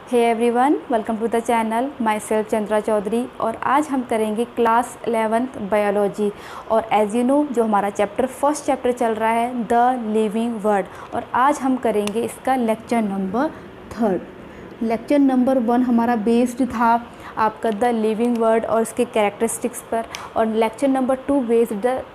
Hey everyone, welcome to the channel. Myself Chandra Chaudhary. और आज हम करेंगे क्लास 11th बायोलॉजी। और एज यू नो, जो हमारा फर्स्ट चैप्टर चल रहा है द लिविंग वर्ड, और आज हम करेंगे इसका लेक्चर नंबर 3। लेक्चर नंबर 1 हमारा बेस्ड था आपका द लिविंग वर्ड और इसके कैरेक्टरिस्टिक्स पर, और लेक्चर नंबर 2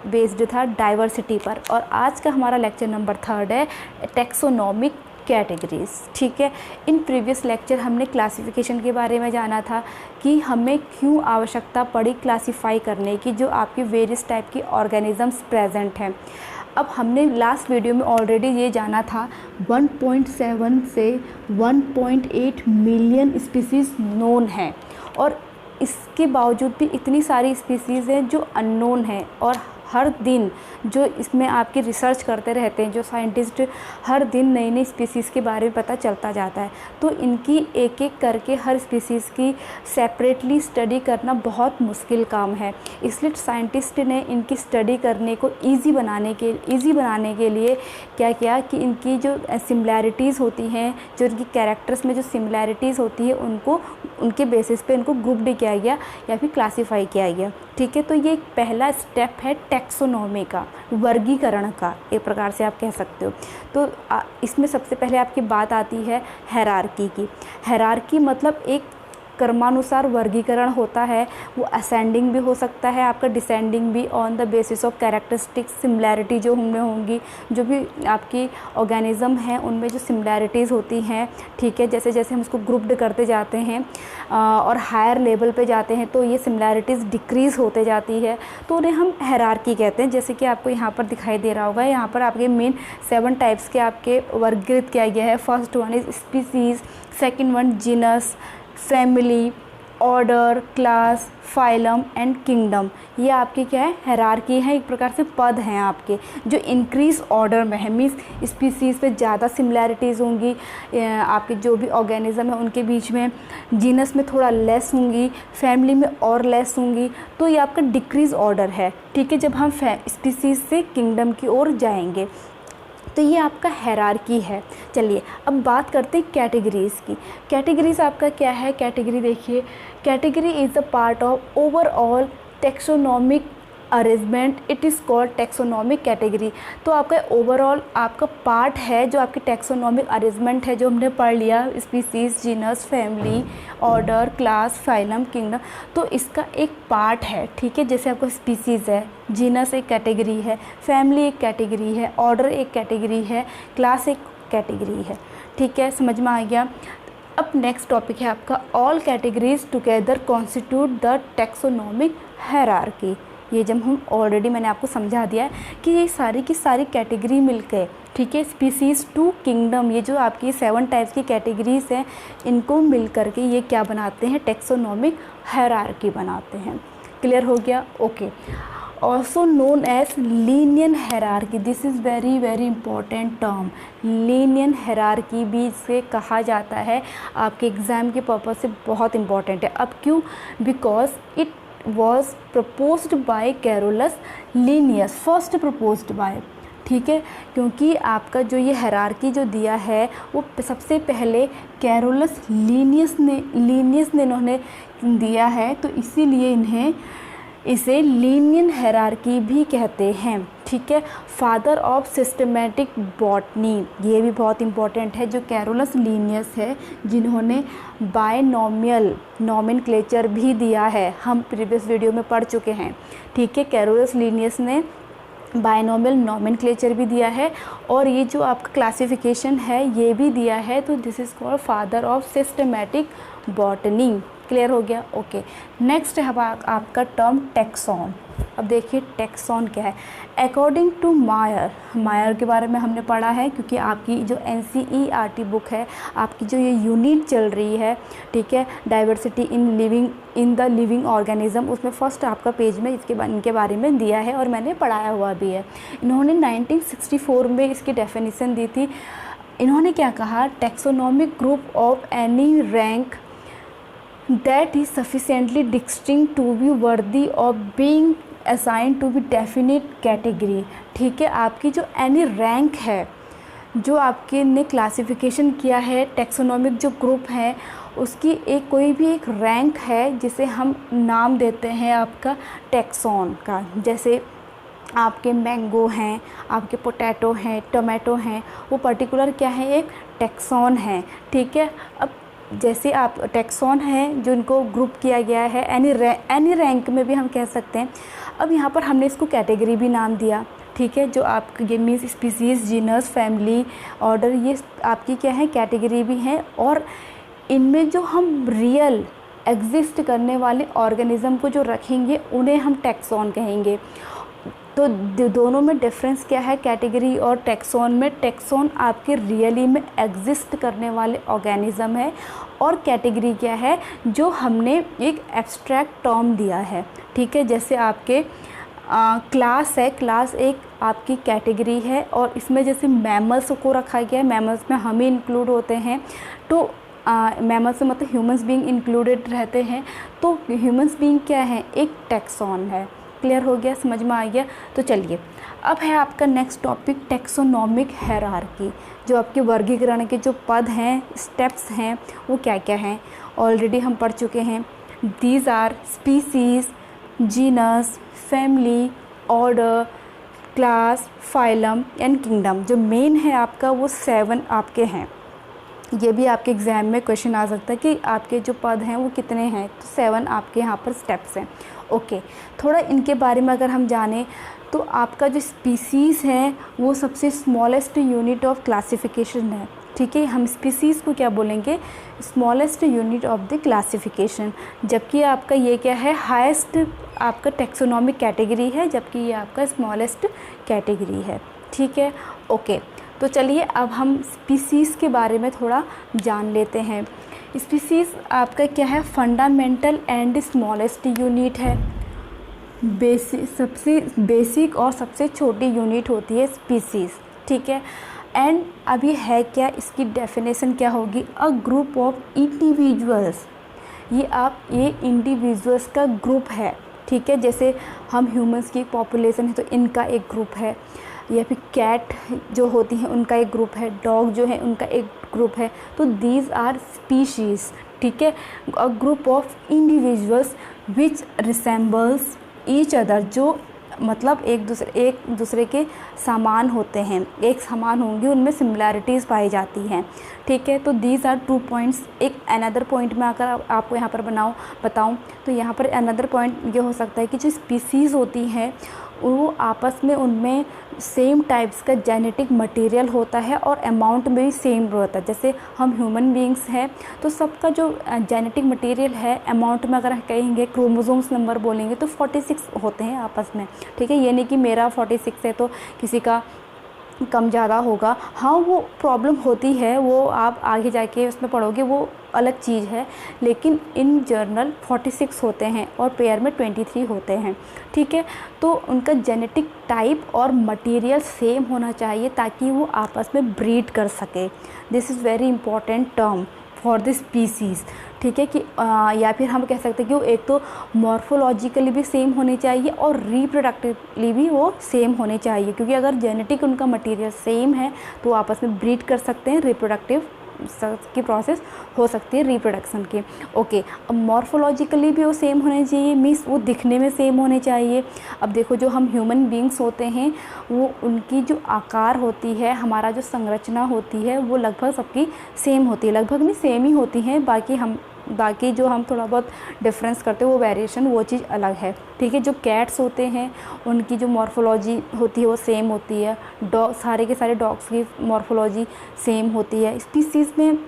बेस्ड था डाइवर्सिटी पर। और आज का हमारा लेक्चर नंबर 3 है टेक्सोनॉमिक कैटेगरीज। ठीक है, इन प्रीवियस लेक्चर हमने क्लासिफिकेशन के बारे में जाना था कि हमें क्यों आवश्यकता पड़ी क्लासीफाई करने की, जो आपकी वेरियस टाइप की ऑर्गेनिजम्स प्रेजेंट हैं। अब हमने लास्ट वीडियो में ऑलरेडी ये जाना था 1.7 से 1.8 मिलियन स्पीसीज़ नोन हैं, और इसके बावजूद भी इतनी सारी स्पीसीज़ हैं जो अननोन हैं। और हर दिन जो इसमें आपकी रिसर्च करते रहते हैं, जो साइंटिस्ट हर दिन नई नई स्पीसीज़ के बारे में पता चलता जाता है, तो इनकी एक एक करके हर स्पीसीज़ की सेपरेटली स्टडी करना बहुत मुश्किल काम है। इसलिए साइंटिस्ट ने इनकी स्टडी करने को ईज़ी बनाने के लिए क्या किया कि इनकी जो सिमिलैरिटीज़ होती हैं, जो इनकी कैरेक्टर्स में जो सिमिलैरिटीज़ होती है, उनको उनके बेसिस पे इनको ग्रुप्ड किया गया या फिर क्लासीफाई किया गया। ठीक है, तो ये एक पहला स्टेप है टैक्सोनॉमी का, वर्गीकरण का, एक प्रकार से आप कह सकते हो। तो इसमें सबसे पहले आपकी बात आती है हायरार्की की। हायरार्की मतलब एक क्रमानुसार वर्गीकरण होता है। वो असेंडिंग भी हो सकता है, आपका डिसेंडिंग भी, on the basis of characteristics similarity जो उनमें होंगी, जो भी आपकी ऑर्गेनिज्म हैं उनमें जो सिमिलैरिटीज़ होती हैं। ठीक है, जैसे जैसे हम उसको ग्रुप्ड करते जाते हैं और हायर लेवल पे जाते हैं, तो ये सिमिलैरिटीज़ डिक्रीज़ होते जाती है, तो उन्हें हम हायरार्की कहते हैं। जैसे कि आपको यहाँ पर दिखाई दे रहा होगा, यहाँ पर आपके मेन 7 टाइप्स के आपके वर्गीकृत किया गया है। First one is species, second one genus, family, order, class, phylum and kingdom. ये आपकी क्या है, हायरार्की है, एक प्रकार से पद हैं आपके जो इंक्रीज ऑर्डर में है। मीन्स स्पीसीज़ पे ज़्यादा सिमिलैरिटीज़ होंगी आपके जो भी ऑर्गेनिज्म है उनके बीच में, जीनस में थोड़ा लेस होंगी, फैमिली में और लेस होंगी, तो ये आपका डिक्रीज ऑर्डर है। ठीक है, जब हम स्पीसीज़ से किंगडम की ओर जाएंगे, तो ये आपका हायरार्की है। चलिए अब बात करते हैं कैटेगरीज़ की। कैटेगरीज़ आपका क्या है, कैटेगरी देखिए, category is the part of overall taxonomic arrangement, it is called taxonomic category. तो आपका ओवरऑल आपका पार्ट है, जो आपकी टेक्सोनॉमिक अरेंजमेंट है, जो हमने पढ़ लिया, species, genus, family, order, class, phylum, kingdom, तो इसका एक पार्ट है। ठीक है, जैसे आपका स्पीसीज़ है, जीनस एक कैटेगरी है, फैमिली एक कैटेगरी है, ऑर्डर एक कैटेगरी है, क्लास एक कैटेगरी है। ठीक है, समझ में आ गया। अब नेक्स्ट टॉपिक है आपका all categories together constitute the taxonomic hierarchy. ये जब हम ऑलरेडी मैंने आपको समझा दिया है कि ये सारी की सारी कैटेगरी मिलकर, ठीक है, स्पीसीज़ टू किंगडम, ये जो आपकी 7 टाइप्स की कैटेगरीज हैं, इनको मिल करके ये क्या बनाते हैं, टेक्सोनॉमिक हायरार्की बनाते हैं। क्लियर हो गया? Okay. Also known as linear hierarchy, this is very very important term. Linear hierarchy भी इसे कहा जाता है, आपके एग्ज़ाम के पर्पज़ से बहुत इंपॉर्टेंट है। अब क्यों? Because it was proposed by Carolus Linnaeus, first proposed by। ठीक है, क्योंकि आपका जो ये हायरार्की जो दिया है वो सबसे पहले कैरोलस लीनियस ने इन्होंने दिया है, तो इसीलिए इन्हें इसे लीनियर हायरार्की भी कहते हैं। ठीक है, फादर ऑफ सिस्टमेटिक बॉटनी, ये भी बहुत इंपॉर्टेंट है, जो कैरोलस लीनियस है, जिन्होंने बायनॉमियल नॉमेनक्लेचर भी दिया है, हम प्रीवियस वीडियो में पढ़ चुके हैं। ठीक है, कैरोलस लीनियस ने बायनॉमियल नॉमेनक्लेचर भी दिया है, और ये जो आपका क्लासिफिकेशन है ये भी दिया है, तो this is called father of systematic botany. Clear हो गया? ओके। नेक्स्ट है आपका टर्म टैक्सॉन। अब देखिए टैक्सॉन क्या है। अकॉर्डिंग टू मायर के बारे में हमने पढ़ा है, क्योंकि आपकी जो NCERT बुक है, आपकी जो ये यूनिट चल रही है, ठीक है, diversity in the living organism, उसमें फर्स्ट आपका पेज में इनके बारे में दिया है, और मैंने पढ़ाया हुआ भी है। इन्होंने 1964 में इसकी डेफिनेशन दी थी। इन्होंने क्या कहा, taxonomic group of any rank that is sufficiently distinct to be worthy of being assigned to be definite category। ठीक है, आपकी जो एनी रैंक है, जो आपके ने क्लासिफिकेशन किया है, टैक्सोनॉमिक जो ग्रुप है उसकी एक कोई भी एक रैंक है जिसे हम नाम देते हैं आपका टैक्सॉन का। जैसे आपके मैंगो हैं, आपके पोटैटो हैं, टोमेटो हैं, वो पर्टिकुलर क्या है, एक टैक्सॉन है। ठीक है, अब जैसे आप टैक्सॉन है जो इनको ग्रुप किया गया है एनी रैंक में भी हम कह सकते हैं। अब यहाँ पर हमने इसको कैटेगरी भी नाम दिया। ठीक है, जो आप ये means species, genus, family, order, ये आपकी क्या है, कैटेगरी भी हैं। और इनमें जो हम रियल एग्जिस्ट करने वाले ऑर्गेनिज़म को जो रखेंगे उन्हें हम टैक्सॉन कहेंगे। तो दोनों में डिफरेंस क्या है, कैटेगरी और टैक्सॉन में? टैक्सॉन आपके रियली में एग्जिस्ट करने वाले ऑर्गेनिज़म है, और कैटेगरी क्या है, जो हमने एक एब्स्ट्रैक्ट टर्म दिया है। ठीक है, जैसे आपके क्लास है, क्लास एक आपकी कैटेगरी है, और इसमें जैसे मैमल्स को रखा गया है, मैमल्स में हम ही इंक्लूड होते हैं। तो मैमल्स में मतलब ह्यूमंस बीइंग इंक्लूडेड रहते हैं। तो ह्यूमंस बीइंग क्या है, एक टैक्सॉन है। क्लियर हो गया, समझ में आ गया? तो चलिए, अब है आपका नेक्स्ट टॉपिक टैक्सोनॉमिक हायरार्की। जो आपके वर्गीकरण के जो पद हैं, स्टेप्स हैं, वो क्या क्या हैं, ऑलरेडी हम पढ़ चुके हैं। These are species, genus, family, order, class, phylum and kingdom. जो मेन है आपका वो 7 आपके हैं। ये भी आपके एग्ज़ाम में क्वेश्चन आ सकता है कि आपके जो पद हैं वो कितने हैं, तो 7 आपके यहाँ पर स्टेप्स हैं। ओके, थोड़ा इनके बारे में अगर हम जानें तो आपका जो स्पीसीज़ है वो सबसे स्मॉलेस्ट यूनिट ऑफ क्लासिफिकेशन है। ठीक है, हम स्पीसीज़ को क्या बोलेंगे, smallest unit of the classification. जबकि आपका ये क्या है, हाईएस्ट आपका टैक्सोनॉमिक कैटेगरी है, जबकि ये आपका स्मॉलेस्ट कैटेगरी है। ठीक है, ओके। तो चलिए अब हम स्पीसीज़ के बारे में थोड़ा जान लेते हैं। स्पीसीज़ आपका क्या है, फंडामेंटल एंड स्मॉलेस्ट यूनिट है। सबसे बेसिक और सबसे छोटी यूनिट होती है स्पीसीज़। ठीक है, एंड अभी है क्या, इसकी डेफिनेशन क्या होगी, अ ग्रुप ऑफ इंडिविजुअल्स। ये इंडिविजुअल्स का ग्रुप है। ठीक है, जैसे हम ह्यूमंस की पॉपुलेशन है तो इनका एक ग्रुप है, या फिर कैट जो होती हैं उनका एक ग्रुप है, डॉग जो है उनका एक ग्रुप है। तो दीज आर स्पीशीज़। ठीक है, a group of individuals which resembles each other, जो मतलब एक दूसरे के समान होते हैं, एक समान होंगे, उनमें सिमिलैरिटीज़ पाई जाती हैं। ठीक है, तो दीज आर 2 पॉइंट्स। एक अनदर पॉइंट में अगर आपको यहाँ पर बताऊँ तो यहाँ पर अनदर पॉइंट ये हो सकता है कि जो स्पीसीज़ होती हैं वो आपस में, उनमें सेम टाइप्स का जेनेटिक मटेरियल होता है और अमाउंट में भी सेम होता है। जैसे हम ह्यूमन बीइंग्स हैं तो सबका जो जेनेटिक मटेरियल है, अमाउंट में अगर कहेंगे, क्रोमोसोम्स नंबर बोलेंगे तो 46 होते हैं आपस में। ठीक है, ये नहीं कि मेरा 46 है तो किसी का कम ज़्यादा होगा। हाँ, वो प्रॉब्लम होती है, वो आप आगे जाके उसमें पढ़ोगे, वो अलग चीज़ है। लेकिन इन जनरल 46 होते हैं और पेयर में 23 होते हैं। ठीक है, तो उनका जेनेटिक टाइप और मटेरियल सेम होना चाहिए ताकि वो आपस में ब्रीड कर सके। This is very important term for the species. ठीक है, कि या फिर हम कह सकते हैं कि वो एक तो मॉर्फोलॉजिकली भी सेम होने चाहिए और रिप्रोडक्टिवली भी वो सेम होने चाहिए, क्योंकि अगर जेनेटिक उनका मटेरियल सेम है तो वो आपस में ब्रीड कर सकते हैं, रिप्रोडक्टिव की प्रोसेस हो सकती है रिप्रोडक्शन की। ओके, अब मॉर्फोलॉजिकली भी वो सेम होने चाहिए, मीन्स वो दिखने में सेम होने चाहिए। अब देखो, जो हम ह्यूमन बीइंग्स होते हैं वो उनकी जो आकार होती है, हमारा जो संरचना होती है वो लगभग सबकी सेम होती है, लगभग नहीं सेम ही होती है। बाकी जो हम थोड़ा बहुत डिफरेंस करते हैं वो वेरिएशन, वो चीज़ अलग है। ठीक है, जो कैट्स होते हैं उनकी जो मॉर्फोलॉजी होती है वो सेम होती है। सारे के सारे डॉग्स की मॉर्फोलॉजी सेम होती है। स्पीसीज़ में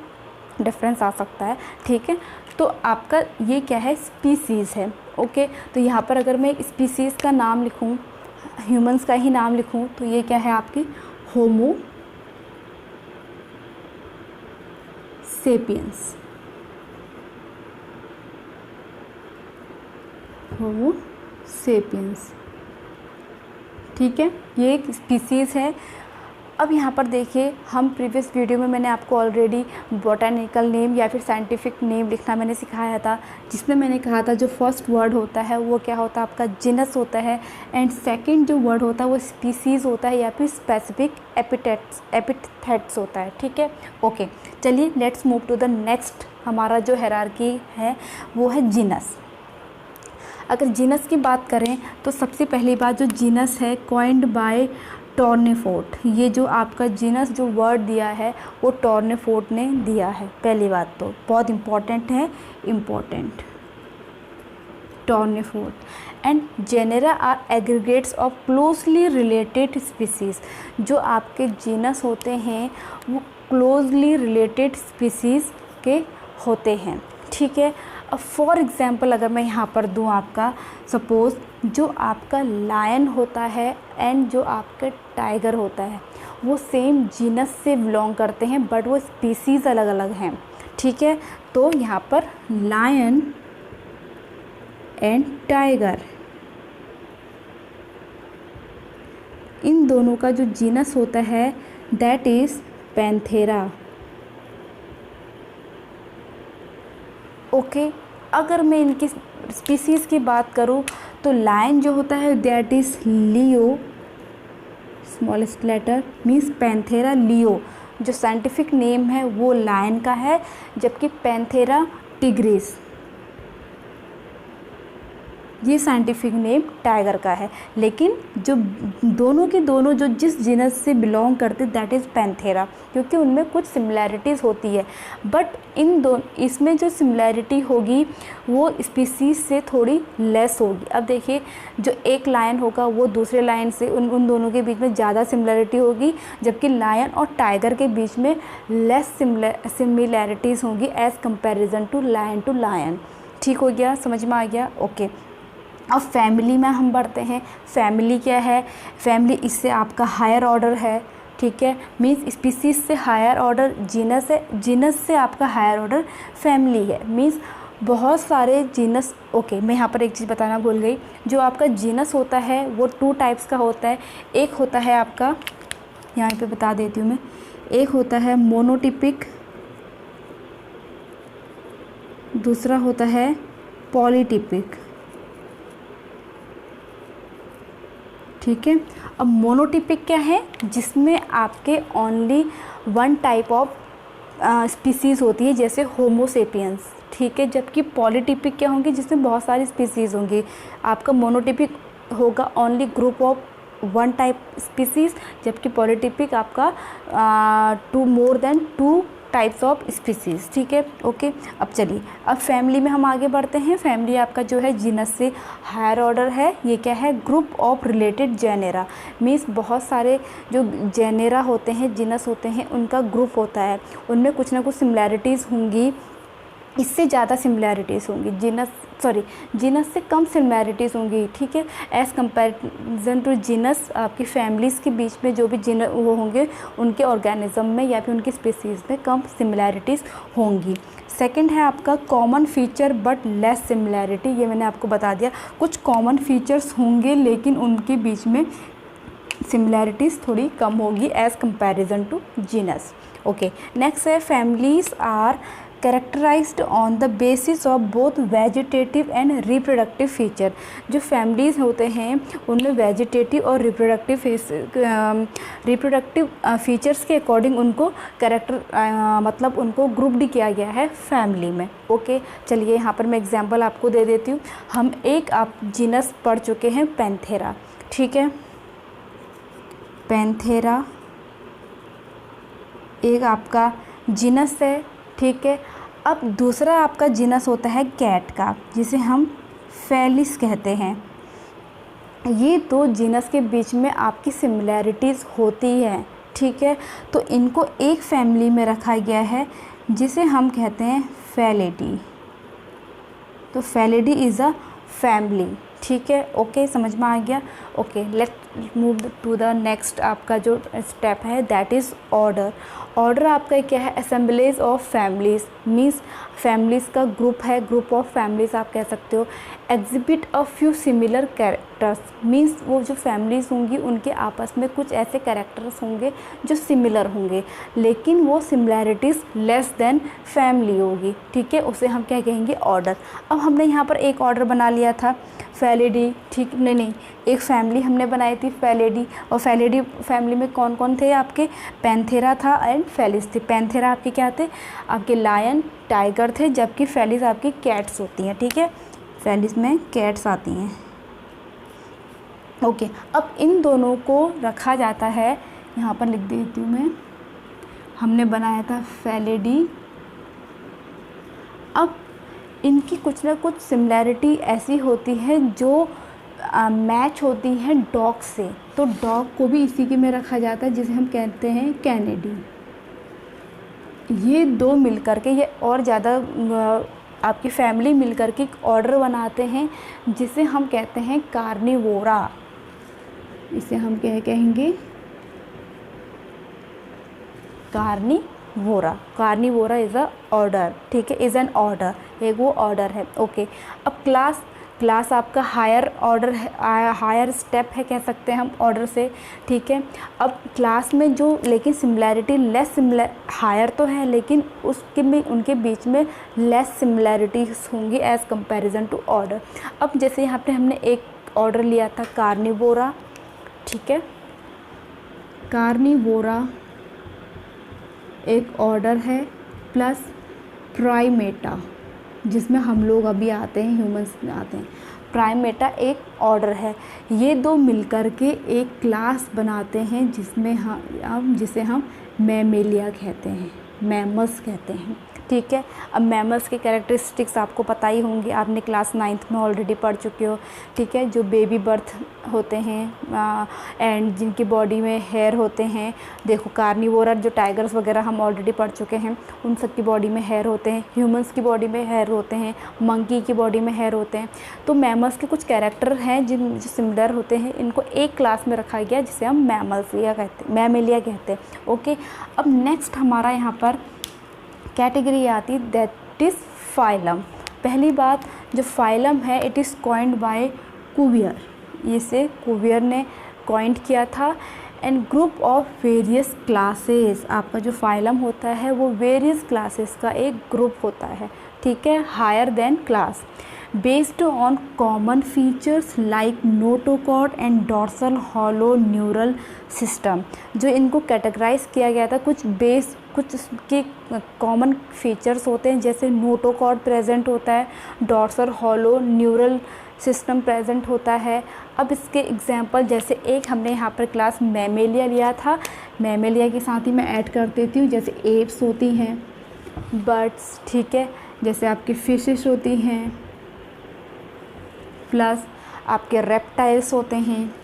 डिफरेंस आ सकता है। ठीक है, तो आपका ये क्या है, स्पीसीज़ है। ओके, तो यहाँ पर अगर मैं स्पीसीज़ का नाम लिखूँ, ह्यूमंस का ही नाम लिखूँ, तो ये क्या है आपकी होमो सेपियंस। होमो सेपियंस। ठीक है, ये एक स्पीसीज़ है। अब यहाँ पर देखिए, हम प्रीवियस वीडियो में मैंने आपको ऑलरेडी बॉटैनिकल नेम या फिर साइंटिफिक नेम लिखना मैंने सिखाया था, जिसमें मैंने कहा था जो फर्स्ट वर्ड होता है वो क्या होता है, आपका जीनस होता है, एंड सेकंड जो वर्ड होता है वो स्पीसीज़ होता है या फिर स्पेसिफिक एपिथेट्स होता है। ठीक है, ओके, चलिए let's move to the next. हमारा जो हायरार्की है वो है जीनस। अगर जीनस की बात करें तो सबसे पहली बात, जो जीनस है कॉइन्ड बाय टॉर्नेफोर्ट, ये जो आपका जीनस जो वर्ड दिया है वो टॉर्नेफोर्ट ने दिया है। पहली बात तो बहुत इम्पॉर्टेंट है, important, Tournefort. And genera are aggregates of closely related species, जो आपके जीनस होते हैं वो क्लोजली रिलेटेड स्पीसीज़ के होते हैं। ठीक है, अब फॉर एग्ज़ाम्पल अगर मैं यहाँ पर दूँ आपका, सपोज़ जो आपका लायन होता है एंड जो आपका टाइगर होता है वो सेम जीनस से बिलोंग करते हैं, बट वो स्पीसीज़ अलग अलग हैं। ठीक है, तो यहाँ पर लायन एंड टाइगर, इन दोनों का जो जीनस होता है दैट इज़ पैंथेरा। ओके, अगर मैं इनकी स्पीसीज़ की बात करूँ तो लायन जो होता है that is leo, smallest letter means Panthera leo, जो साइंटिफिक नेम है वो लायन का है, जबकि पैंथेरा टिग्रिस ये साइंटिफिक नेम टाइगर का है। लेकिन जो दोनों के दोनों जो जिस जीनस से बिलोंग करते दैट इज़ पैंथेरा, क्योंकि उनमें कुछ सिमिलैरिटीज़ होती है, बट इसमें जो सिमिलैरिटी होगी वो स्पीसीज़ से थोड़ी लेस होगी। अब देखिए, जो एक लायन होगा वो दूसरे लायन से उन दोनों के बीच में ज़्यादा सिमिलैरिटी होगी, जबकि लायन और टाइगर के बीच में लेस सिमिलैरिटीज़ होंगी एज़ कंपेरिजन टू लायन। ठीक हो गया, समझ में आ गया? ओके, अब फैमिली में हम बढ़ते हैं। फैमिली क्या है? फैमिली इससे आपका हायर ऑर्डर है। ठीक है, मीन्स स्पीसीज से हायर ऑर्डर जीनस है, जीनस से आपका हायर ऑर्डर फैमिली है। मीन्स बहुत सारे जीनस। ओके, मैं यहाँ पर एक चीज़ बताना भूल गई, जो आपका जीनस होता है वो 2 टाइप्स का होता है। एक होता है आपका, यहाँ पे बता देती हूँ मैं, एक होता है मोनोटिपिक, दूसरा होता है पॉलीटिपिक। ठीक है, अब मोनोटिपिक क्या है? जिसमें आपके ओनली 1 टाइप ऑफ स्पीसीज़ होती है, जैसे होमोसेपियंस। ठीक है, जबकि पॉलीटिपिक क्या होंगी? जिसमें बहुत सारी स्पीसीज़ होंगी। आपका मोनोटिपिक होगा only group of 1 type species, जबकि पॉलीटिपिक आपका 2 टाइप्स ऑफ स्पीसीज़। ठीक है, ओके। अब चलिए, अब फैमिली में हम आगे बढ़ते हैं। फैमिली आपका जो है जीनस से हायर ऑर्डर है। ये क्या है? Group of related genera. Means बहुत सारे जो जेनेरा होते हैं, जीनस होते हैं, उनका ग्रुप होता है, उनमें कुछ ना कुछ सिमिलैरिटीज़ होंगी, इससे ज़्यादा सिमिलैरिटीज़ होंगी, जीनस से कम सिमिलैरिटीज़ होंगी। ठीक है, एज़ कंपैरिजन टू जीनस, आपकी फैमिलीज़ के बीच में जो भी जीनस वो होंगे, उनके ऑर्गेनिज्म में या फिर उनकी स्पीसीज़ में कम सिमिलैरिटीज़ होंगी। सेकंड है आपका common feature but less similarity. ये मैंने आपको बता दिया, कुछ कॉमन फीचर्स होंगे लेकिन उनके बीच में सिमिलैरिटीज़ थोड़ी कम होगी as comparison to genus. Okay, next है families are characterized on the basis of both vegetative and reproductive feature. जो फैमिलीज़ होते हैं उनमें वेजिटेटिव और रिप्रोडक्टिव फीचर्स के अकॉर्डिंग उनको मतलब उनको ग्रुप्ड किया गया है फैमिली में। ओके, चलिए यहाँ पर मैं एग्जांपल आपको दे देती हूँ। हम एक आप जीनस पढ़ चुके हैं पैंथेरा। ठीक है, पैंथेरा एक आपका जीनस है। ठीक है, अब दूसरा आपका जीनस होता है कैट का, जिसे हम फेलिस कहते हैं। ये 2 जीनस के बीच में आपकी सिमिलैरिटीज़ होती है। ठीक है, तो इनको एक फैमिली में रखा गया है जिसे हम कहते हैं फेलिडी। तो फेलिडी इज़ अ फैमिली। ठीक है, ओके, समझ में आ गया। Okay, let move to the next. आपका जो स्टेप है दैट इज़ ऑर्डर। ऑर्डर आपका क्या है? Assemblies of families, means families का ग्रुप है, ग्रुप ऑफ फैमिलीज़ आप कह सकते हो। Exhibit a few similar characters, means वो जो फैमिलीज़ होंगी उनके आपस में कुछ ऐसे कैरेक्टर्स होंगे जो सिमिलर होंगे, लेकिन वो सिमिलैरिटीज़ लेस देन फैमिली होगी, ठीक है, उसे हम क्या कहेंगे? ऑर्डर। अब हमने यहाँ पर एक ऑर्डर बना लिया था फेलिडी, ठीक, नहीं, एक फैमिली हमने बनाई थी फेलिडी, और फेलिडी फैमिली में कौन कौन थे आपके? पैंथेरा था एंड फेलिस थे। पैंथेरा आपके क्या थे? आपके लायन, टाइगर थे, जबकि फेलिस आपकी कैट्स होती हैं, ठीक है, फेलिस में कैट्स आती हैं। ओके, अब इन दोनों को रखा जाता है, यहाँ पर लिख देती हूँ मैं, हमने बनाया था फेलिडी। अब इनकी कुछ ना कुछ सिमिलैरिटी ऐसी होती है जो मैच होती है डॉग से, तो डॉग को भी इसी के में रखा जाता है जिसे हम कहते हैं कैनेडी। ये दो मिलकर के, ये और ज़्यादा आपकी फैमिली मिलकर के एक ऑर्डर बनाते हैं जिसे हम कहते हैं कार्निवोरा। इसे हम क्या कहेंगे? Carnivora. Carnivora is a order, ठीक है, इज़ एन ऑर्डर, एक वो ऑर्डर है। ओके, अब क्लास आपका हायर ऑर्डर है, हायर स्टेप है कह सकते हैं हम ऑर्डर से, ठीक है। अब क्लास में जो लेकिन सिमिलैरिटी लेस सिमिलर, हायर तो है लेकिन उसके में उनके बीच में लेस सिमिलैरिटीज होंगी एज़ कंपैरिजन टू ऑर्डर। अब जैसे यहाँ पे हमने एक ऑर्डर लिया था कार्निवोरा, ठीक है, कार्निवोरा एक ऑर्डर है, प्लस प्राइमेटा जिसमें हम लोग अभी आते हैं, ह्यूमंस में आते हैं, प्राइमेटा एक ऑर्डर है। ये दो मिलकर के एक क्लास बनाते हैं जिसे हम मैमेलिया कहते हैं, मैमल्स कहते हैं, ठीक है। अब मैमल्स के कैरेक्टरिस्टिक्स आपको पता ही होंगे, आपने क्लास 9th में ऑलरेडी पढ़ चुके हो, ठीक है, जो बेबी बर्थ होते हैं एंड जिनकी बॉडी में हेयर होते हैं। देखो कार्निवोरा जो टाइगर्स वगैरह हम ऑलरेडी पढ़ चुके हैं, उन सब की बॉडी में हेयर होते हैं, ह्यूमंस की बॉडी में हेयर होते हैं, मंकी की बॉडी में हेयर होते हैं। तो मैमल्स के कुछ कैरेक्टर हैं जो सिमिलर होते हैं, इनको एक क्लास में रखा गया जिसे हम मैमलिया कहते हैं। ओके, अब नेक्स्ट हमारा यहाँ पर कैटेगरी आती दैट इज़ फाइलम। पहली बात, जो फाइलम है it is coined by Cuvier, इसे कुवियर ने कॉइंड किया था। And group of various classes, आपका जो फाइलम होता है वो वेरियस क्लासेस का एक ग्रुप होता है, ठीक है, higher then class, based on common features like notochord and dorsal hollow neural system. जो इनको कैटेगराइज किया गया था, कुछ के कॉमन फीचर्स होते हैं, जैसे नोटोकॉर्ड प्रेजेंट होता है, dorsal hollow neural system present होता है। अब इसके एग्जांपल, जैसे एक हमने यहाँ पर क्लास मैमेलिया लिया था, मैमेलिया के साथ ही मैं ऐड कर देती हूँ, जैसे एप्स होती हैं, बर्ड्स, ठीक है, जैसे आपकी फिशेस होती हैं, प्लस आपके रेप्टाइल्स होते हैं,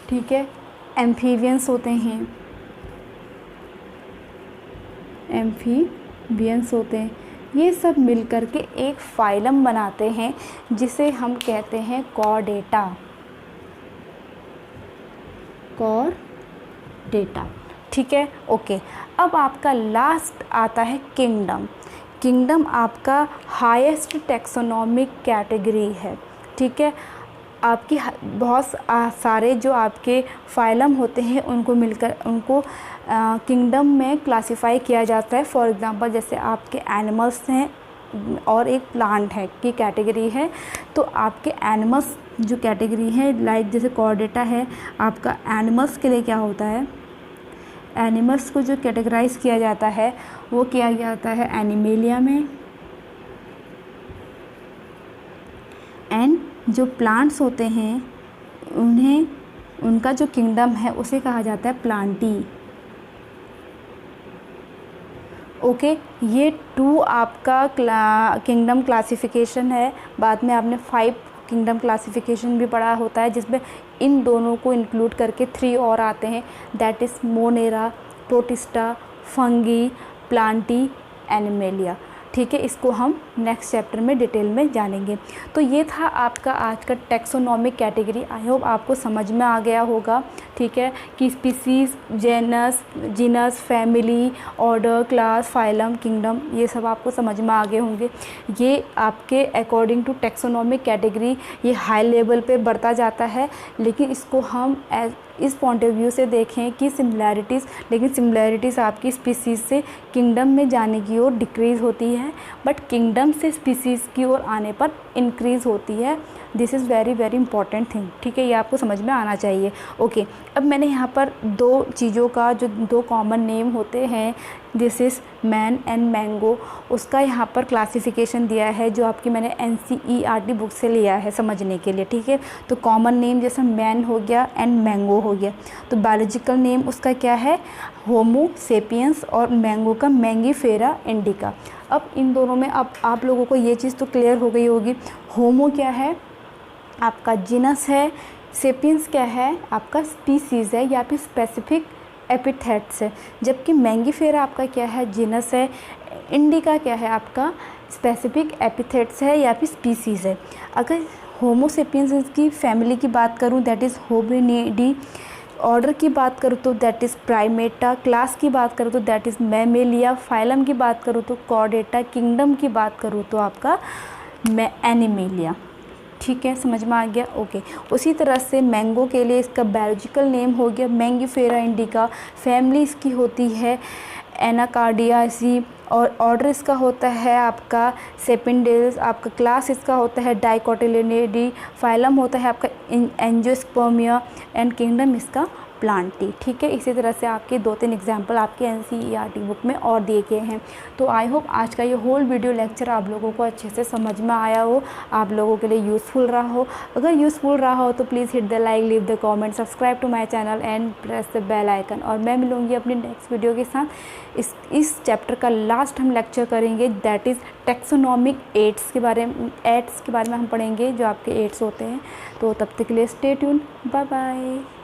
ठीक है, एम्फीबियंस होते हैं, एम्फीबियंस होते हैं। ये सब मिलकर के एक फाइलम बनाते हैं जिसे हम कहते हैं कॉर्डेटा, ठीक है। ओके, अब आपका लास्ट आता है किंगडम। किंगडम आपका हाईएस्ट टैक्सोनॉमिक कैटेगरी है, ठीक है। आपकी बहुत सारे जो आपके फाइलम होते हैं उनको मिलकर उनको किंगडम में क्लासिफाई किया जाता है। फॉर एग्जांपल, जैसे आपके एनिमल्स हैं और एक प्लांट है की कैटेगरी है, तो आपके एनिमल्स जो कैटेगरी है, लाइक जैसे कॉर्डेटा है, आपका एनिमल्स के लिए क्या होता है, एनिमल्स को जो कैटेगराइज किया जाता है वो किया जाता है एनिमेलिया में। एंड जो प्लांट्स होते हैं उनका जो किंगडम है उसे कहा जाता है प्लांटी। ओके, ये 2 आपका किंगडम क्लासिफिकेशन है। बाद में आपने 5 किंगडम क्लासिफिकेशन भी पढ़ा होता है, जिसमें इन दोनों को इंक्लूड करके 3 और आते हैं, that is Monera, protista, fungi, Plantae, animalia. ठीक है, इसको हम नेक्स्ट चैप्टर में डिटेल में जानेंगे। तो ये था आपका आज का टैक्सोनॉमिक कैटेगरी। आई होप आपको समझ में आ गया होगा, ठीक है, कि species, genus, genus, family, order, class, phylum, kingdom, ये सब आपको समझ में आ गए होंगे। ये आपके अकॉर्डिंग टू टैक्सोनॉमिक कैटेगरी ये हाई लेवल पे बढ़ता जाता है, लेकिन इसको हम इस पॉइंट ऑफ व्यू से देखें कि सिमिलैरिटीज़, लेकिन सिमिलैरिटीज़ आपकी स्पीसीज़ से किंगडम में जाने की ओर डिक्रीज़ होती है, बट किंगडम से स्पीसीज़ की ओर आने पर इंक्रीज़ होती है। This is very very important thing, ठीक है, ये आपको समझ में आना चाहिए। ओके, अब मैंने यहाँ पर दो चीज़ों का जो दो कॉमन नेम होते हैं, this is man and mango, उसका यहाँ पर क्लासिफिकेशन दिया है जो आपकी मैंने NCERT बुक से लिया है समझने के लिए, ठीक है। तो कॉमन नेम जैसे मैन हो गया एंड मैंगो हो गया, तो बायोलॉजिकल नेम उसका क्या है, होमो सेपियंस, और मैंगो का मैंगीफेरा इंडिका। अब इन दोनों में अब आप लोगों को ये चीज़ तो क्लियर हो गई होगी, होमो क्या है आपका जीनस है, सेपियंस क्या है आपका स्पीसीज़ है या फिर स्पेसिफिक एपिथेट्स है, जबकि मैंगीफेरा आपका क्या है, जीनस है, इंडिका क्या है आपका स्पेसिफिक एपिथेट्स है या फिर स्पीसीज़ है। अगर होमो सेपियंस की फैमिली की बात करूं दैट इज़ होमिनिडी, ऑर्डर की बात करूँ तो दैट इज़ प्राइमेटा, क्लास की बात करूँ तो दैट इज़ मैमेलिया, फाइलम की बात करूँ तो कॉर्डेटा, किंगडम की बात करूँ तो आपका एनिमेलिया, ठीक है, समझ में आ गया। ओके, उसी तरह से मैंगो के लिए इसका बायोलॉजिकल नेम हो गया मैंगीफेरा इंडिका, फैमिली इसकी होती है एनाकार्डियासी, और ऑर्डर इसका होता है आपका सेपिंडेल्स, आपका क्लास इसका होता है डाइकोटिलिनिडी, फाइलम होता है आपका एंजियोस्पर्मिया, एंड किंगडम इसका प्लांटी, ठीक है। इसी तरह से आपके 2-3 एग्जाम्पल आपके NCERT बुक में और दिए गए हैं। तो आई होप आज का ये होल वीडियो लेक्चर आप लोगों को अच्छे से समझ में आया हो, आप लोगों के लिए यूज़फुल रहा हो। अगर यूज़फुल रहा हो तो please hit the like, leave the comment, subscribe to my channel and press the bell icon. और मैं मिलूँगी अपनी नेक्स्ट वीडियो के साथ। इस चैप्टर का लास्ट हम लेक्चर करेंगे दैट इज़ टैक्सोनॉमिक एड्स के बारे में हम पढ़ेंगे, जो आपके एड्स होते हैं। तो तब तक के लिए स्टे ट्यून, बाय बाय।